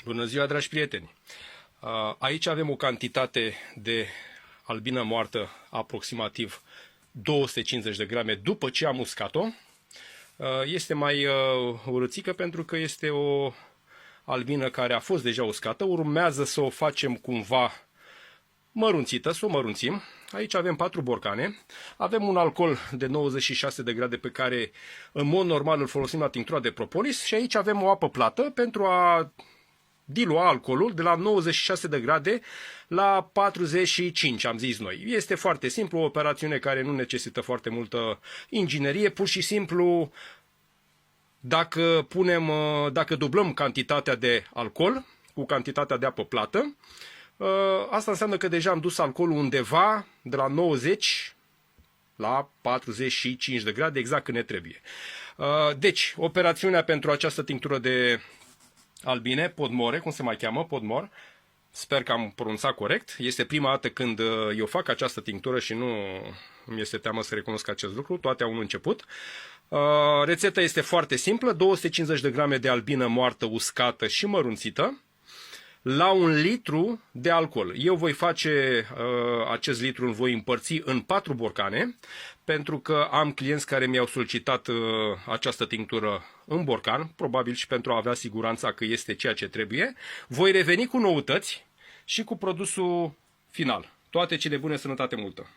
Bună ziua, dragi prieteni! Aici avem o cantitate de albină moartă, aproximativ 250 de grame, după ce am uscat-o. Este mai urâțică pentru că este o albină care a fost deja uscată. Urmează să o facem cumva mărunțită, să o mărunțim. Aici avem 4 borcane. Avem un alcool de 96 de grade pe care în mod normal îl folosim la tinctura de propolis și aici avem o apă plată pentru a dilua alcoolul de la 96 de grade la 45, am zis noi. Este foarte simplu, o operațiune care nu necesită foarte multă inginerie, pur și simplu dacă dublăm cantitatea de alcool cu cantitatea de apă plată, asta înseamnă că deja am dus alcoolul undeva de la 90 la 45 de grade, exact când ne trebuie. Deci, operațiunea pentru această tinctură de albine, podmore, cum se mai cheamă, podmor, sper că am pronunțat corect. Este prima dată când eu fac această tinctură și nu mi este teamă să recunosc acest lucru, toate au un început. Rețeta este foarte simplă, 250 de grame de albină moartă, uscată și mărunțită, la 1 litru de alcool. Eu voi face acest litru, îl voi împărți în 4 borcane, pentru că am clienți care mi-au solicitat această tinctură în borcan, probabil și pentru a avea siguranța că este ceea ce trebuie. Voi reveni cu noutăți și cu produsul final. Toate cele bune, sănătate multă!